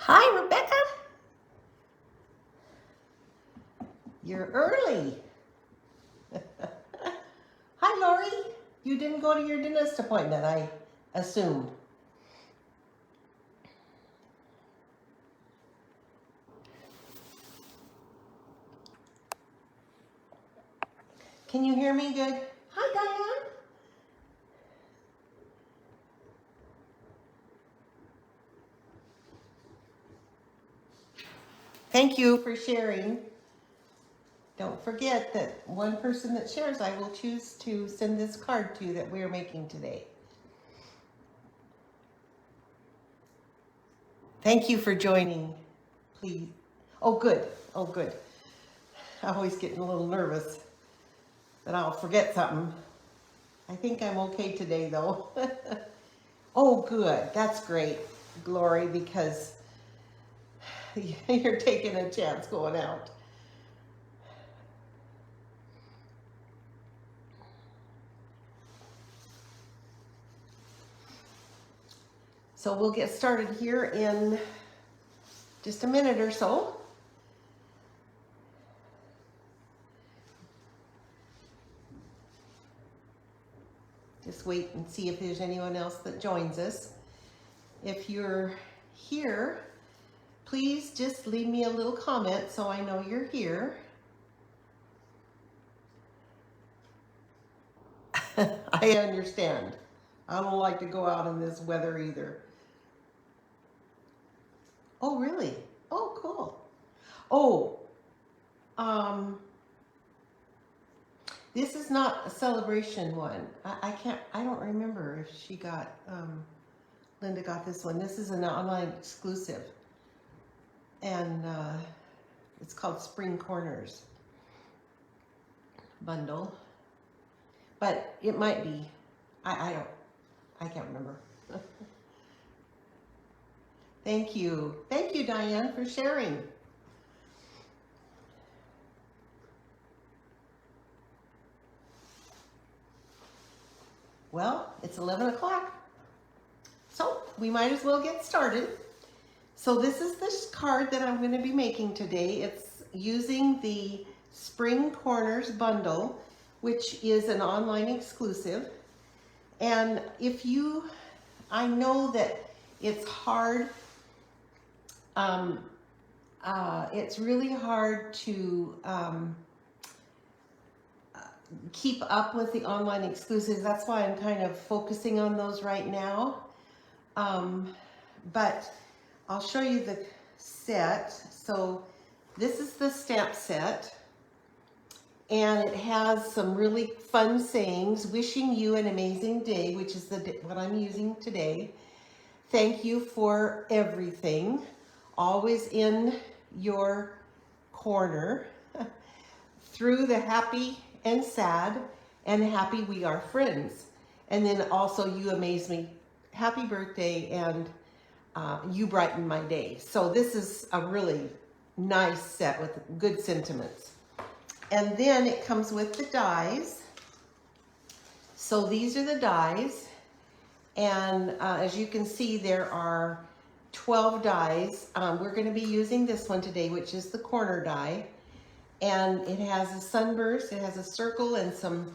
Hi, Rebecca. You're early. Hi, Lori. You didn't go to your dentist appointment, I assumed. Can you hear me good? Hi, Diane. Thank you for sharing. Don't forget that one person that shares, I will choose to send this card to that we are making today. Thank you for joining, please. Oh, good. Oh, good. I'm always getting a little nervous that I'll forget something. I think I'm okay today, though. Oh, good. That's great, Glory, because you're taking a chance going out. So we'll get started here in just a minute or so. Just wait and see if there's anyone else that joins us. If you're here, please just leave me a little comment so I know you're here. I understand. I don't like to go out in this weather either. Oh, really? Oh, cool. Oh, this is not a celebration one. I don't remember if she got, Linda got this one. This is an online exclusive. And it's called Spring Corners bundle. But it might be, I can't remember. Thank you, Diane, for sharing. Well, it's 11 o'clock, so we might as well get started. So this is this card that I'm going to be making today. It's using the Spring Corners bundle, which is an online exclusive. And I know that it's hard. It's really hard to keep up with the online exclusives. That's why I'm kind of focusing on those right now. But I'll show you the set. So this is the stamp set. And it has some really fun sayings. Wishing you an amazing day, which is what I'm using today. Thank you for everything. Always in your corner. Through the happy and sad, and happy we are friends. And then also, you amaze me. Happy birthday, and you brighten my day. So this is a really nice set with good sentiments. And then it comes with the dies. So these are the dies. And as you can see, there are 12 dies. We're going to be using this one today, which is the corner die. And it has a sunburst, it has a circle and some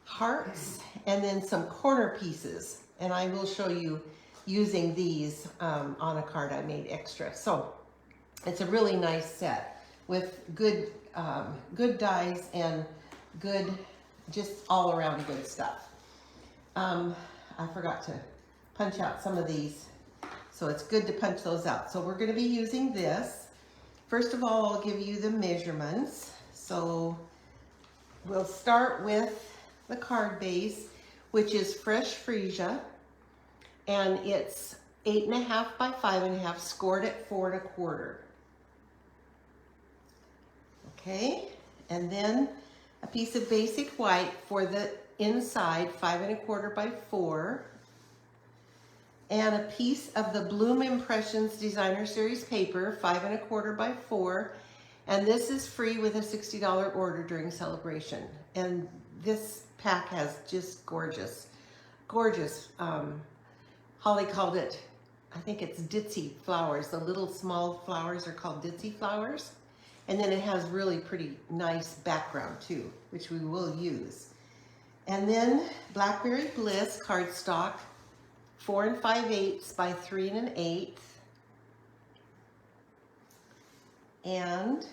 hearts, and then some corner pieces. And I will show you using these on a card I made extra. So it's a really nice set with good dies and good, just all around good stuff. I forgot to punch out some of these, so it's good to punch those out. So we're going to be using this. First of all, I'll give you the measurements. So we'll start with the card base, which is fresh freesia, and it's 8.5 by 5.5, scored at 4 1/4. Okay, and then a piece of basic white for the inside, 5 1/4 by 4. And a piece of the Bloom Impressions Designer Series paper, 5 1/4 by 4. And this is free with a $60 order during celebration. And this pack has just gorgeous, gorgeous, Holly called it I think it's ditzy flowers. The little small flowers are called ditzy flowers. And then it has really pretty nice background too, which we will use. And then Blackberry Bliss cardstock, 4 5/8 by 3 1/8. And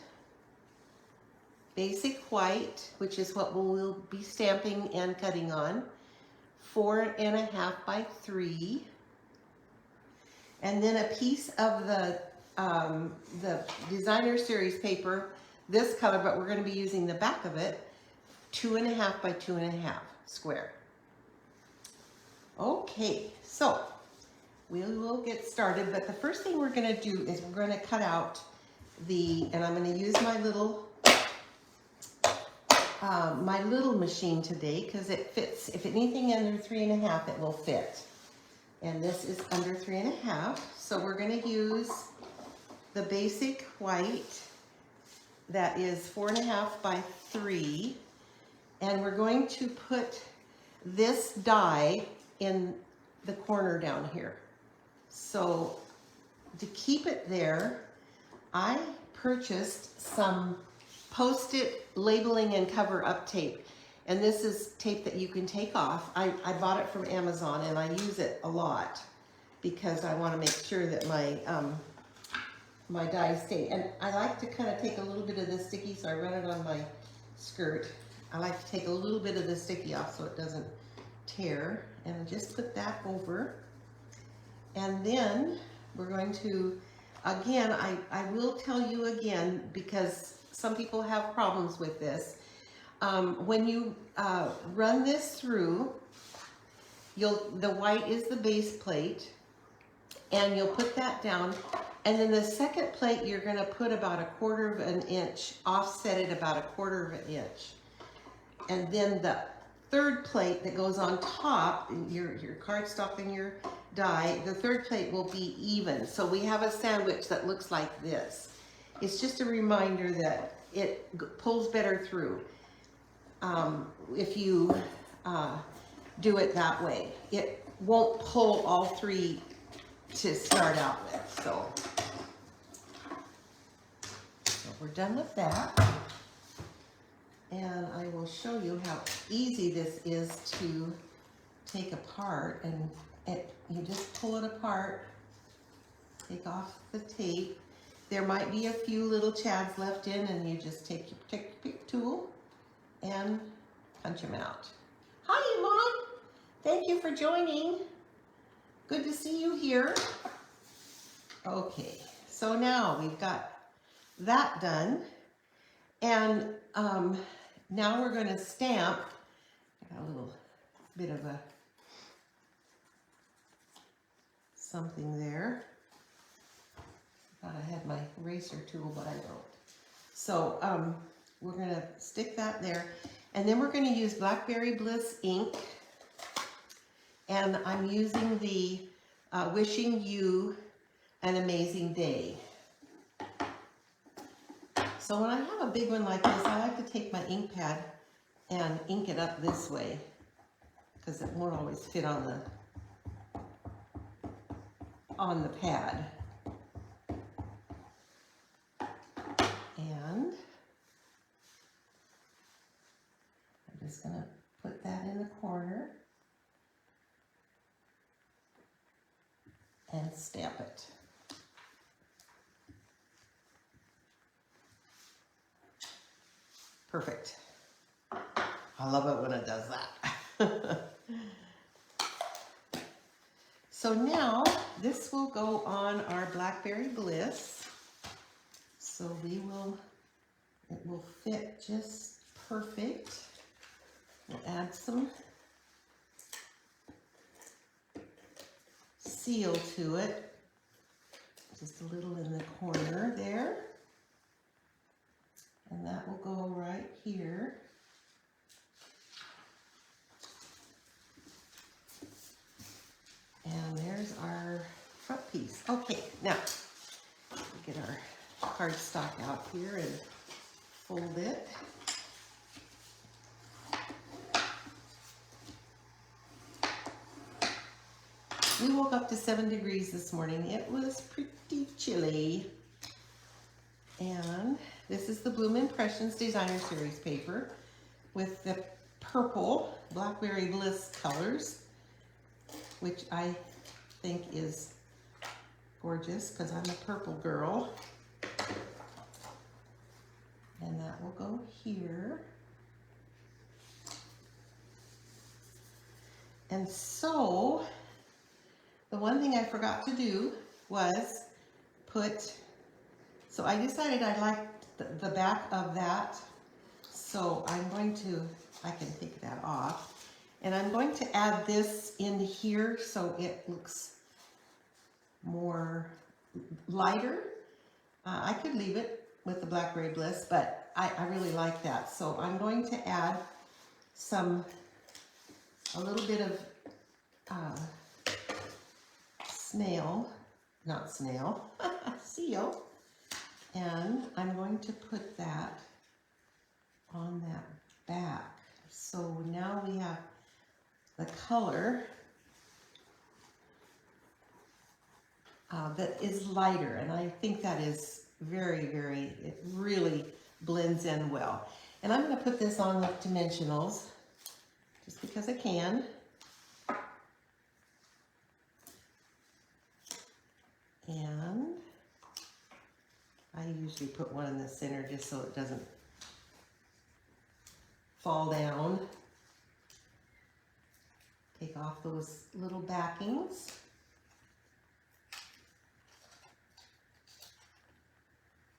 basic white, which is what we'll be stamping and cutting on, 4 1/2 by 3. And then a piece of the designer series paper, this color, but we're going to be using the back of it, 2 1/2 by 2 1/2 square. Okay, so we will get started, but the first thing we're going to do is we're going to cut out and I'm going to use my little machine today because it fits. If anything under 3 1/2, it will fit. And this is under 3 1/2. So we're going to use the basic white that is 4 1/2 by 3. And we're going to put this die in the corner down here. So to keep it there, I purchased some Post-it labeling and cover up tape. And this is tape that you can take off. I bought it from Amazon and I use it a lot because I want to make sure that my dies stay. And I like to kind of take a little bit of the sticky, so I run it on my skirt. I like to take a little bit of the sticky off so it doesn't tear. And just put that over. And then we're going to, again, I will tell you again, because some people have problems with this. When you run this through, the white is the base plate, and you'll put that down. And then the second plate, you're going to put about 1/4 of an inch, offset it about 1/4 of an inch. And then the third plate that goes on top, your cardstock and your die, the third plate will be even. So we have a sandwich that looks like this. It's just a reminder that it pulls better through if you do it that way. It won't pull all three to start out with. So we're done with that. And I will show you how easy this is to take apart. And you just pull it apart, take off the tape. There might be a few little chads left in, and you just take your pick tool and punch them out. Hi, Yvonne. Thank you for joining. Good to see you here. Okay, so now we've got that done. And now we're going to stamp. I got a little bit of something there. Thought I had my eraser tool, but I don't. So we're going to stick that there. And then we're going to use Blackberry Bliss ink. And I'm using the Wishing You an Amazing Day. So when I have a big one like this, I like to take my ink pad and ink it up this way, because it won't always fit on the pad. And I'm just going to put that in the corner and stamp it. Perfect. I love it when it does that. So now this will go on our Blackberry Bliss. So it will fit just perfect. We'll add some seal to it. Just a little in the corner there. And that will go right here. And there's our front piece. Okay, now get our cardstock out here and fold it. We woke up to 7 degrees this morning. It was pretty chilly. And this is the Bloom Impressions Designer Series paper with the purple Blackberry Bliss colors, which I think is gorgeous because I'm a purple girl. And that will go here. And so, the one thing I forgot to do was put, so I decided I liked the back of that. So I'm going to, I can take that off. And I'm going to add this in here so it looks more lighter. I could leave it with the Blackberry Bliss, but I really like that. So I'm going to add a little bit of seal, and I'm going to put that on that back. So now we have the color that is lighter, and I think that is very, it really blends in well. And I'm going to put this on with dimensionals just because I can. And I usually put one in the center just so it doesn't fall down. Take off those little backings.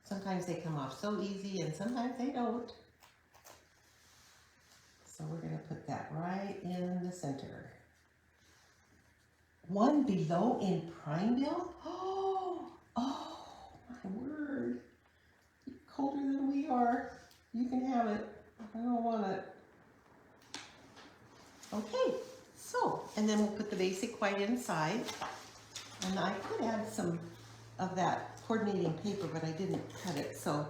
Sometimes they come off so easy and sometimes they don't. So we're going to put that right in the center. One below in Prineville? Oh, my word. You're colder than we are. You can have it. I don't want it. Okay, so, and then we'll put the basic white inside. And I could add some of that coordinating paper, but I didn't cut it, so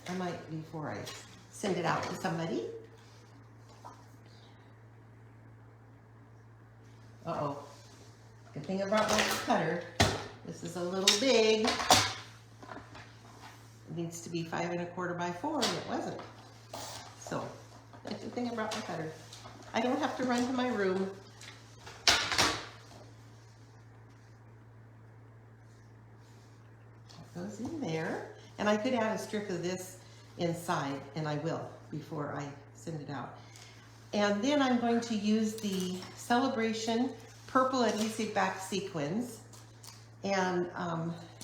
I might before I send it out to somebody. Uh-oh. Good thing I brought my cutter. This is a little big. It needs to be 5 1/4 by 4, and it wasn't. So, that's the thing I brought my cutter. I don't have to run to my room. That goes in there. And I could add a strip of this inside, and I will before I send it out. And then I'm going to use the Celebration Purple Adhesive Back Sequins and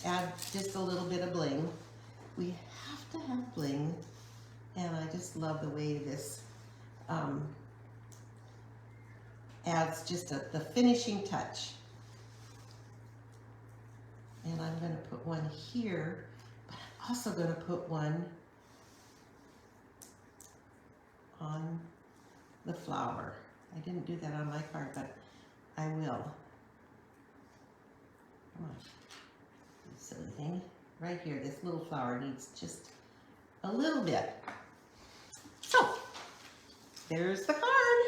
add just a little bit of bling. We have to have bling, and I just love the way this adds just the finishing touch. And I'm going to put one here, but I'm also going to put one on the flower. I didn't do that on my card, but I will. Come on, you silly thing. Right here, this little flower needs just a little bit. So, there's the card.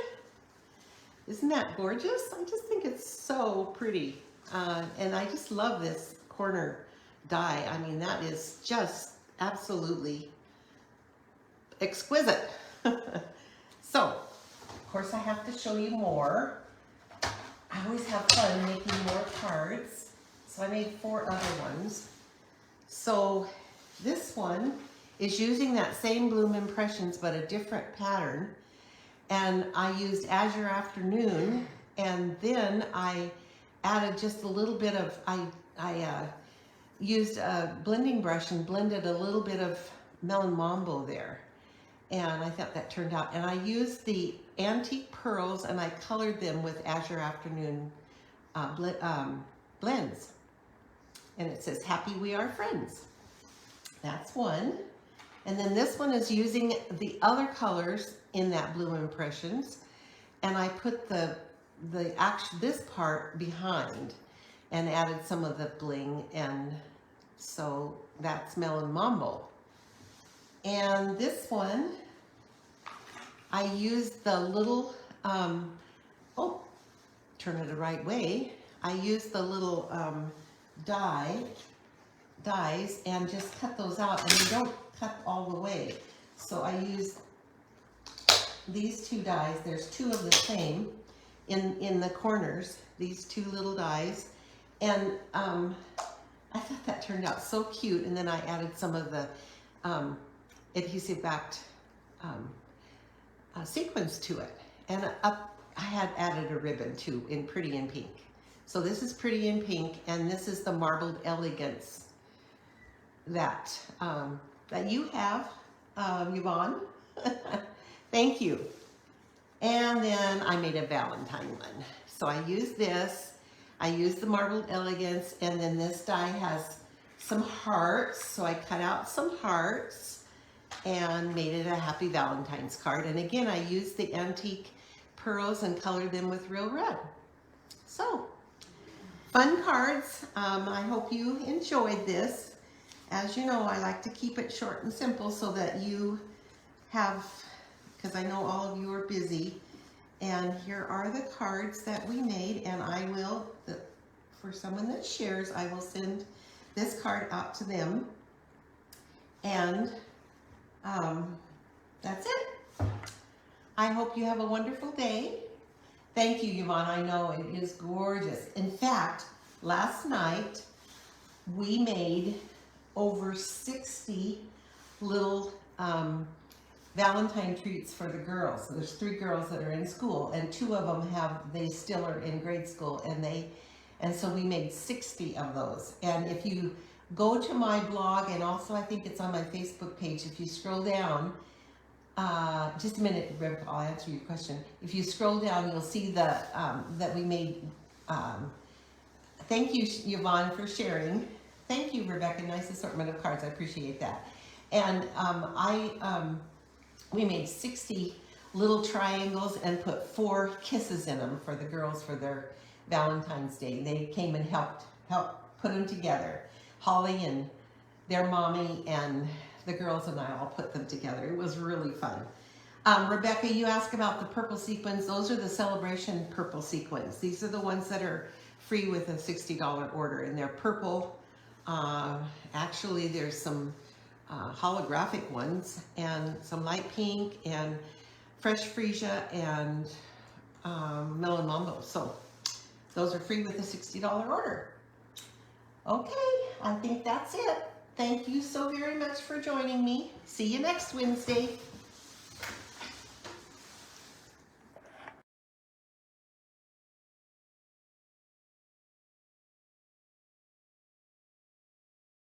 Isn't that gorgeous? I just think it's so pretty. And I just love this corner die. I mean, that is just absolutely exquisite. So, of course, I have to show you more. I always have fun making more cards. So I made 4 other ones. So this one is using that same Bloom Impressions, but a different pattern. And I used Azure Afternoon, and then I added just a little bit of, I used a blending brush and blended a little bit of Melon Mambo there. And I thought that turned out. And I used the antique pearls and I colored them with Azure Afternoon blends. And it says, Happy We Are Friends. That's one. And then this one is using the other colors in that Bloom Impressions. And I put this part behind and added some of the bling. And so that's Melon Mambo. And this one, I used the little, turn it the right way. I used the little dies and just cut those out, and they don't cut all the way. So I used these 2 dies. There's 2 of the same in the corners, these 2 little dies. And I thought that turned out so cute. And then I added some of the adhesive backed sequins to it. And I had added a ribbon too in Pretty in Pink. So this is Pretty in Pink, and this is the Marbled Elegance that that you have, Yvonne. Thank you. And then I made a Valentine one. So I used this, I used the Marbled Elegance, and then this die has some hearts. So I cut out some hearts and made it a Happy Valentine's card. And again, I used the antique pearls and colored them with real red. So, fun cards. I hope you enjoyed this. As you know, I like to keep it short and simple so that you have, because I know all of you are busy. And here are the cards that we made, and I will, for someone that shares, I will send this card out to them. And that's it. I hope you have a wonderful day. Thank you, Yvonne. I know it is gorgeous. In fact, last night we made over 60 little Valentine treats for the girls. So there's 3 girls that are in school, and 2 of them they still are in grade school, and so we made 60 of those. And if you go to my blog, and also I think it's on my Facebook page, if you scroll down, just a minute, Rebecca, I'll answer your question. If you scroll down, you'll see that we made, thank you, Yvonne, for sharing. Thank you, Rebecca, nice assortment of cards, I appreciate that. And we made 60 little triangles and put 4 kisses in them for the girls for their Valentine's Day. They came and helped put them together. Holly and their mommy and the girls and I all put them together. It was really fun. Rebecca, you asked about the purple sequins. Those are the Celebration purple sequins. These are the ones that are free with a $60 order, and they're purple. Actually, there's some holographic ones, and some light pink, and fresh freesia, and melon mambo. So those are free with a $60 order. Okay, I think that's it. Thank you so very much for joining me. See you next Wednesday.